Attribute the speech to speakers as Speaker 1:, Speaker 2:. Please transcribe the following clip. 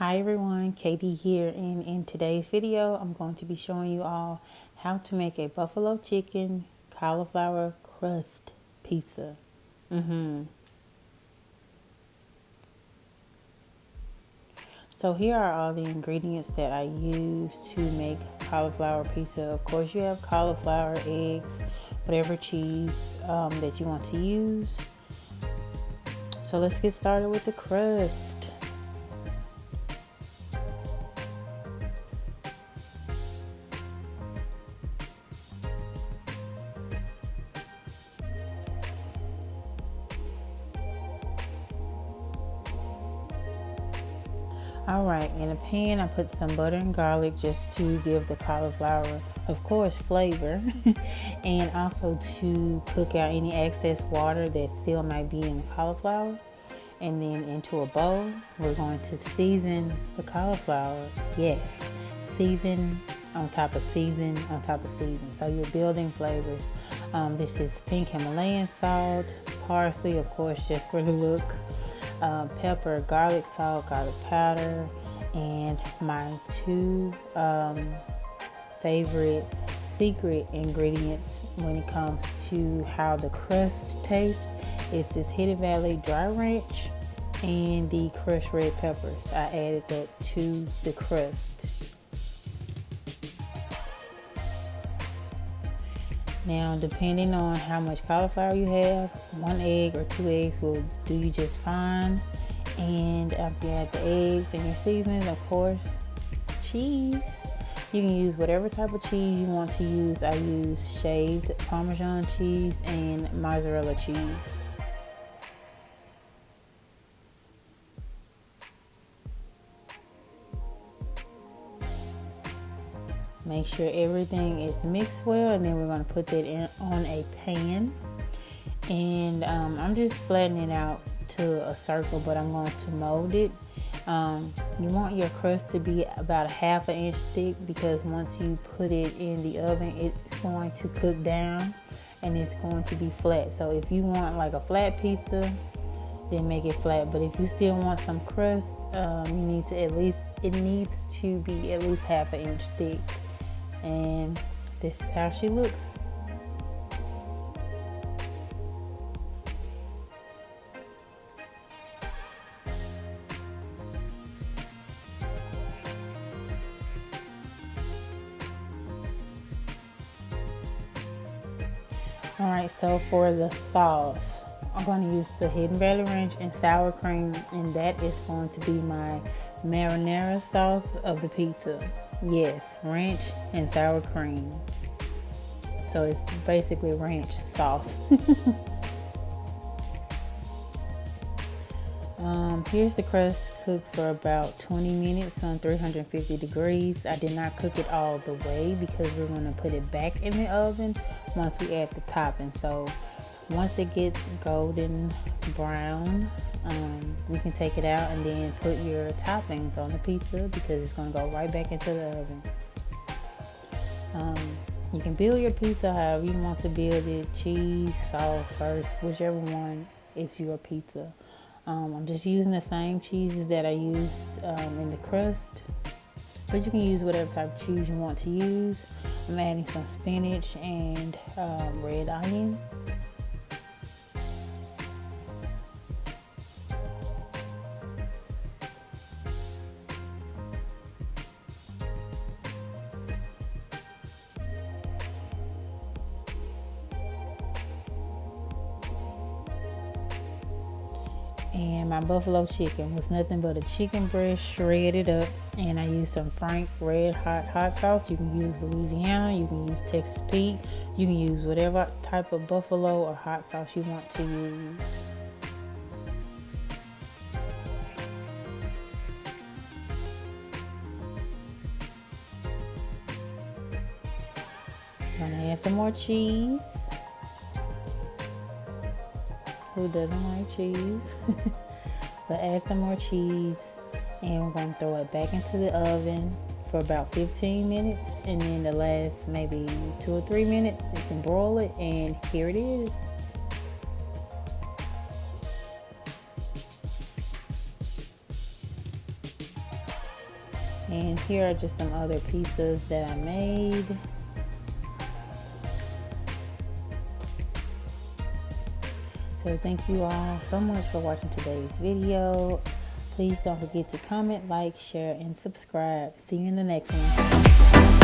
Speaker 1: Hi everyone, Katie here, and in today's video I'm going to be showing you all how to make a buffalo chicken cauliflower crust pizza. So here are all the ingredients that I use to make cauliflower pizza. Of course you have cauliflower, eggs, whatever cheese that you want to use. So let's get started with the crust. Alright, in a pan I put some butter and garlic just to give the cauliflower, of course, flavor and also to cook out any excess water that still might be in the cauliflower. And then into a bowl we're going to season the cauliflower. Yes, season on top of season on top of season. So you're building flavors. This is pink Himalayan salt, parsley, of course, just for the look. Pepper, garlic salt, garlic powder, and my two favorite secret ingredients when it comes to how the crust tastes is this Hidden Valley dry ranch and the crushed red peppers. I added that to the crust. Now, depending on how much cauliflower you have, 1 egg or 2 eggs will do you just fine. And after you add the eggs and your seasonings, of course, cheese. You can use whatever type of cheese you want to use. I use shaved Parmesan cheese and Mozzarella cheese. Make sure everything is mixed well, and then we're going to put that on a pan. And I'm just flattening it out to a circle, but I'm going to mold it. You want your crust to be about 1/2 inch thick, because once you put it in the oven, it's going to cook down and it's going to be flat. So if you want like a flat pizza, then make it flat. But if you still want some crust, it needs to be at least 1/2 inch thick. And this is how she looks. Alright, so for the sauce, I'm going to use the Hidden Valley Ranch and sour cream, and that is going to be my marinara sauce of the pizza. Yes, ranch and sour cream. So it's basically ranch sauce. Here's the crust cooked for about 20 minutes on 350 degrees. I did not cook it all the way because we're going to put it back in the oven once we add the topping. So once it gets golden brown, you can take it out and then put your toppings on the pizza, because it's going to go right back into the oven. You can build your pizza however you want to build it, cheese, sauce first, whichever one is your pizza. I'm just using the same cheeses that I use in the crust, but you can use whatever type of cheese you want to use. I'm adding some spinach and red onion. And my buffalo chicken was nothing but a chicken breast shredded up, and I used some Frank red hot sauce. You can use Louisiana, you can use Texas Pete, you can use whatever type of buffalo or hot sauce you want to use. I'm gonna add some more cheese. Who doesn't like cheese? But add some more cheese, and we're going to throw it back into the oven for about 15 minutes, and then the last maybe 2 or 3 minutes you can broil it, and here it is. And here are just some other pizzas that I made. So thank you all so much for watching today's video. Please don't forget to comment, like, share, and subscribe. See you in the next one.